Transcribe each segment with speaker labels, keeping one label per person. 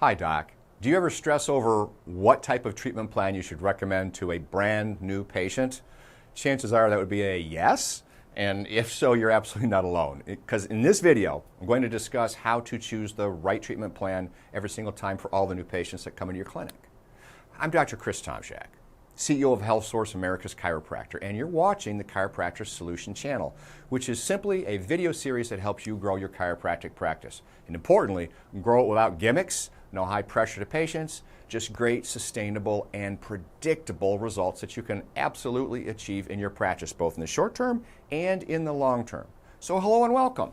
Speaker 1: Hi, Doc. Do you ever stress over what type of treatment plan you should recommend to a brand new patient? Chances are that would be a yes, and if so, you're absolutely not alone. Because in this video, I'm going to discuss how to choose the right treatment plan every single time for all the new patients that come into your clinic. I'm Dr. Chris Tomshack, CEO of HealthSource, America's Chiropractor, and you're watching the Chiropractor Solution channel, which is simply a video series that helps you grow your chiropractic practice. And importantly, grow it without gimmicks, no high pressure to patients, just great, sustainable, and predictable results that you can absolutely achieve in your practice, both in the short term and in the long term. So hello and welcome.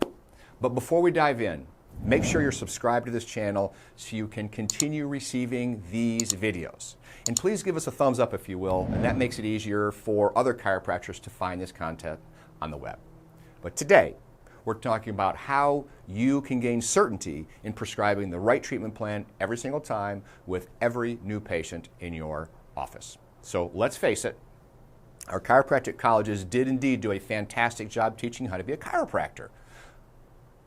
Speaker 1: But before we dive in, make sure you're subscribed to this channel so you can continue receiving these videos. And please give us a thumbs up if you will, and that makes it easier for other chiropractors to find this content on the web. But today, we're talking about how you can gain certainty in prescribing the right treatment plan every single time with every new patient in your office. So let's face it, our chiropractic colleges did indeed do a fantastic job teaching how to be a chiropractor.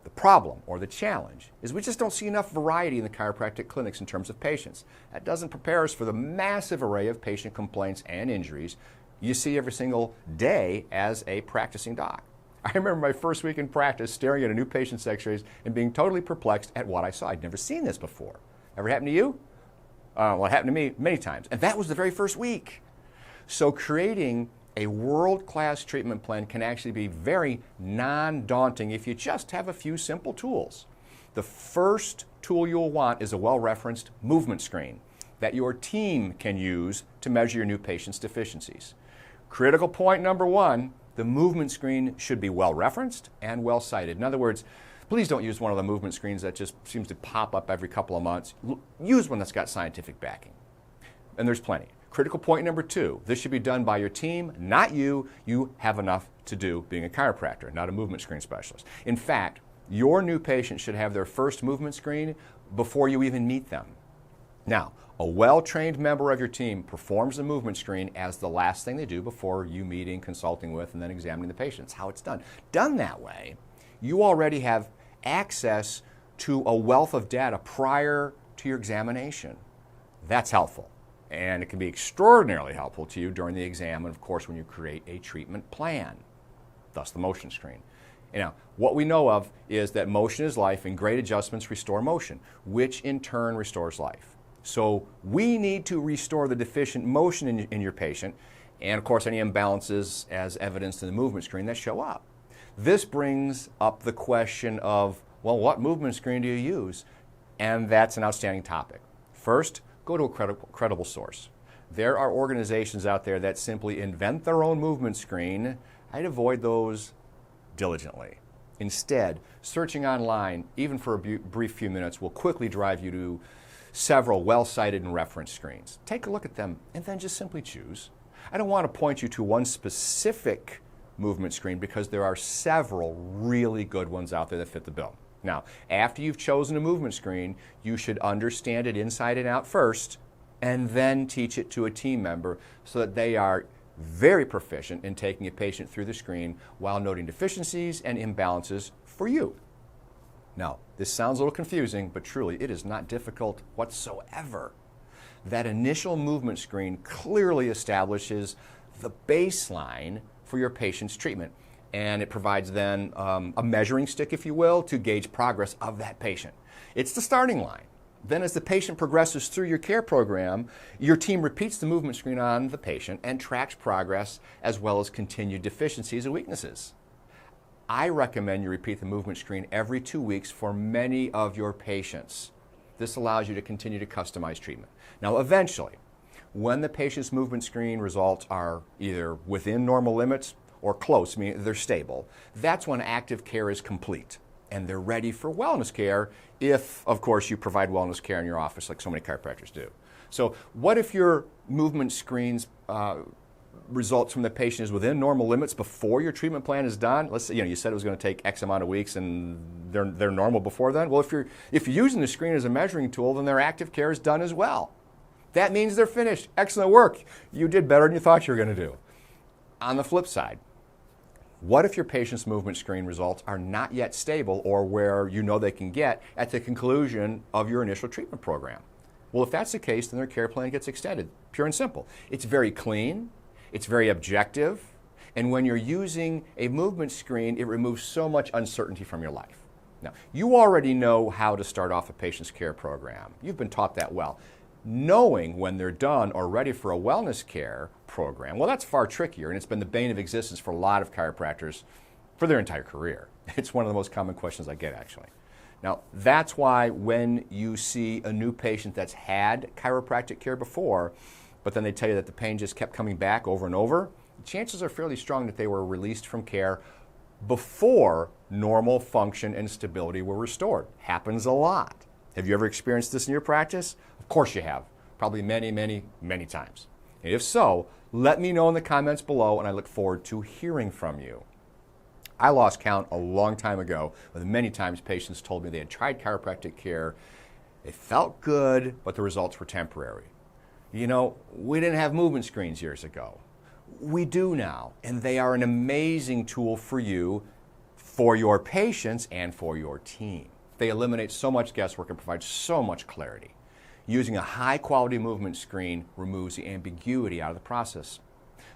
Speaker 1: The problem, or the challenge, is we just don't see enough variety in the chiropractic clinics in terms of patients. That doesn't prepare us for the massive array of patient complaints and injuries you see every single day as a practicing doc. I remember my first week in practice staring at a new patient's x-rays and being totally perplexed at what I saw. I'd never seen this before. Ever happened to you? Well, it happened to me many times, and that was the very first week. So creating a world-class treatment plan can actually be very non-daunting if you just have a few simple tools. The first tool you'll want is a well-referenced movement screen that your team can use to measure your new patient's deficiencies. Critical point number one, the movement screen should be well-referenced and well-cited. In other words, please don't use one of the movement screens that just seems to pop up every couple of months. Use one that's got scientific backing. And there's plenty. Critical point number two, this should be done by your team, not you. You have enough to do being a chiropractor, not a movement screen specialist. In fact, your new patient should have their first movement screen before you even meet them. Now, a well-trained member of your team performs the movement screen as the last thing they do before you meeting, consulting with, and then examining the patient. It's how it's done. Done that way, you already have access to a wealth of data prior to your examination. That's helpful. And it can be extraordinarily helpful to you during the exam and, of course, when you create a treatment plan, thus the motion screen. Now, what we know of is that motion is life and great adjustments restore motion, which in turn restores life. So we need to restore the deficient motion in your patient and, of course, any imbalances as evidenced in the movement screen that show up. This brings up the question of, well, what movement screen do you use? And that's an outstanding topic. First, go to a credible source. There are organizations out there that simply invent their own movement screen. I'd avoid those diligently. Instead, searching online, even for a brief few minutes, will quickly drive you to several well-cited and referenced screens. Take a look at them and then just simply choose. I don't want to point you to one specific movement screen because there are several really good ones out there that fit the bill. Now, after you've chosen a movement screen, you should understand it inside and out first, and then teach it to a team member so that they are very proficient in taking a patient through the screen while noting deficiencies and imbalances for you. Now, this sounds a little confusing, but truly it is not difficult whatsoever. That initial movement screen clearly establishes the baseline for your patient's treatment. And it provides then a measuring stick, if you will, to gauge progress of that patient. It's the starting line. Then as the patient progresses through your care program, your team repeats the movement screen on the patient and tracks progress as well as continued deficiencies and weaknesses. I recommend you repeat the movement screen every 2 weeks for many of your patients. This allows you to continue to customize treatment. Now eventually, when the patient's movement screen results are either within normal limits or close, meaning they're stable, that's when active care is complete and they're ready for wellness care if, of course, you provide wellness care in your office like so many chiropractors do. So what if your movement screen's results from the patient is within normal limits before your treatment plan is done? Let's say, you said it was going to take X amount of weeks and they're normal before then. Well, if you're using the screen as a measuring tool, then their active care is done as well. That means they're finished. Excellent work. You did better than you thought you were going to do. On the flip side, What if your patient's movement screen results are not yet stable or where you know they can get at the conclusion of your initial treatment program? Well, if that's the case, then their care plan gets extended. Pure and simple. It's very clean, it's very objective, and when you're using a movement screen, it removes so much uncertainty from your life. Now, you already know how to start off a patient's care program. You've been taught that well. Knowing when they're done or ready for a wellness care program, well, that's far trickier, and it's been the bane of existence for a lot of chiropractors for their entire career. It's one of the most common questions I get, actually. Now, that's why when you see a new patient that's had chiropractic care before, but then they tell you that the pain just kept coming back over and over, chances are fairly strong that they were released from care before normal function and stability were restored. Happens a lot. Have you ever experienced this in your practice? Of course you have. Probably many, many, many times. And if so, let me know in the comments below, and I look forward to hearing from you. I lost count a long time ago, but many times patients told me they had tried chiropractic care, they felt good, but the results were temporary. You know, we didn't have movement screens years ago. We do now, and they are an amazing tool for you, for your patients, and for your team. They eliminate so much guesswork and provide so much clarity. Using a high-quality movement screen removes the ambiguity out of the process.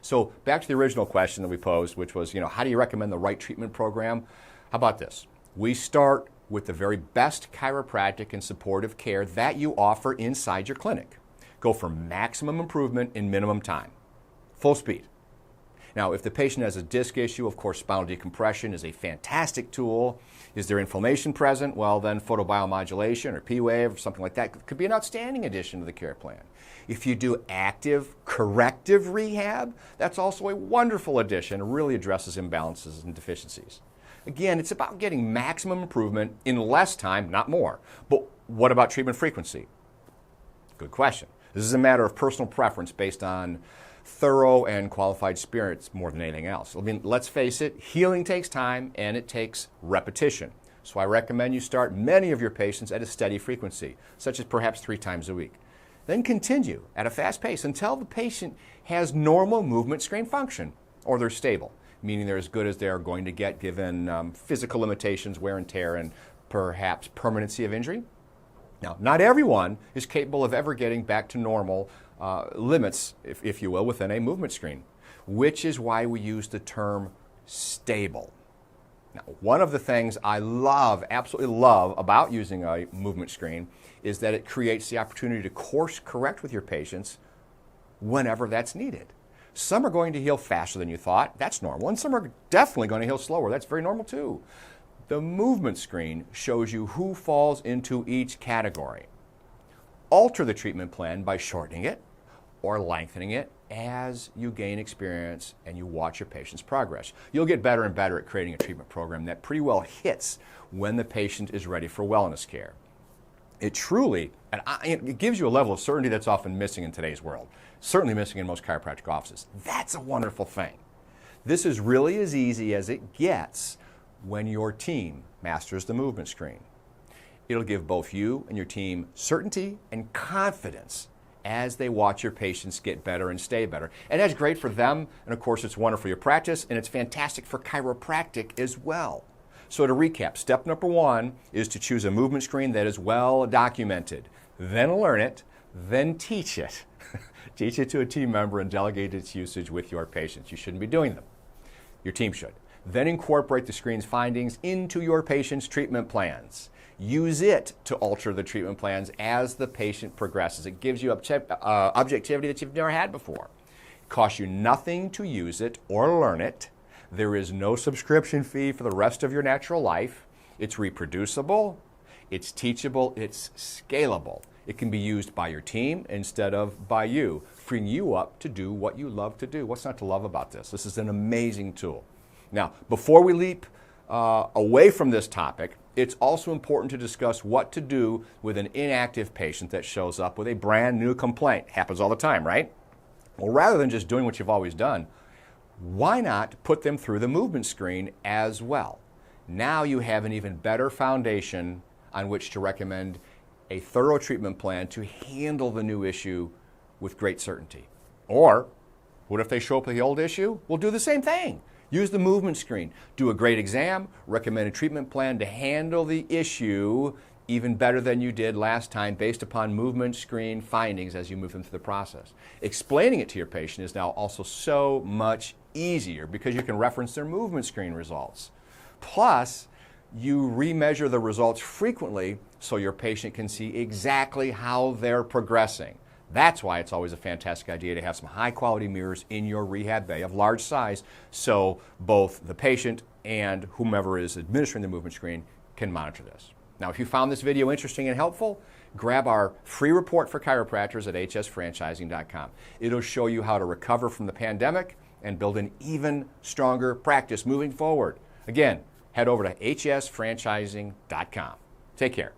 Speaker 1: So back to the original question that we posed, which was, how do you recommend the right treatment program? How about this? We start with the very best chiropractic and supportive care that you offer inside your clinic. Go for maximum improvement in minimum time. Full speed. Now, if the patient has a disc issue, of course, spinal decompression is a fantastic tool. Is there inflammation present? Well, then photobiomodulation or P-wave or something like that could be an outstanding addition to the care plan. If you do active corrective rehab, that's also a wonderful addition. It really addresses imbalances and deficiencies. Again, it's about getting maximum improvement in less time, not more. But what about treatment frequency? Good question. This is a matter of personal preference based on thorough and qualified spirits more than anything else. I mean, let's face it, healing takes time and it takes repetition. So I recommend you start many of your patients at a steady frequency, such as perhaps 3 times a week. Then continue at a fast pace until the patient has normal movement screen function, or they're stable, meaning they're as good as they're going to get given physical limitations, wear and tear, and perhaps permanency of injury. Now, not everyone is capable of ever getting back to normal limits, if you will, within a movement screen, which is why we use the term stable. Now, one of the things I absolutely love about using a movement screen is that it creates the opportunity to course correct with your patients whenever that's needed. Some are going to heal faster than you thought. That's normal. And some are definitely going to heal slower. That's very normal too. The movement screen shows you who falls into each category. Alter the treatment plan by shortening it or lengthening it as you gain experience and you watch your patient's progress. You'll get better and better at creating a treatment program that pretty well hits when the patient is ready for wellness care. It truly, it gives you a level of certainty that's often missing in today's world, certainly missing in most chiropractic offices. That's a wonderful thing. This is really as easy as it gets when your team masters the movement screen. It'll give both you and your team certainty and confidence as they watch your patients get better and stay better. And that's great for them, and of course it's wonderful for your practice, and it's fantastic for chiropractic as well. So to recap, step number 1 is to choose a movement screen that is well documented. Then learn it, then teach it. Teach it to a team member and delegate its usage with your patients. You shouldn't be doing them. Your team should. Then incorporate the screen's findings into your patient's treatment plans. Use it to alter the treatment plans as the patient progresses. It gives you objectivity that you've never had before. It costs you nothing to use it or learn it. There is no subscription fee for the rest of your natural life. It's reproducible, it's teachable, it's scalable. It can be used by your team instead of by you, freeing you up to do what you love to do. What's not to love about this? This is an amazing tool. Now, before we leap away from this topic, it's also important to discuss what to do with an inactive patient that shows up with a brand new complaint. Happens all the time, right? Well, rather than just doing what you've always done, why not put them through the movement screen as well? Now you have an even better foundation on which to recommend a thorough treatment plan to handle the new issue with great certainty. Or, what if they show up with the old issue? We'll do the same thing. Use the movement screen. Do a great exam, recommend a treatment plan to handle the issue even better than you did last time based upon movement screen findings as you move them through the process. Explaining it to your patient is now also so much easier because you can reference their movement screen results. Plus, you remeasure the results frequently so your patient can see exactly how they're progressing. That's why it's always a fantastic idea to have some high-quality mirrors in your rehab bay of large size so both the patient and whomever is administering the movement screen can monitor this. Now, if you found this video interesting and helpful, grab our free report for chiropractors at hsfranchising.com. It'll show you how to recover from the pandemic and build an even stronger practice moving forward. Again, head over to hsfranchising.com. Take care.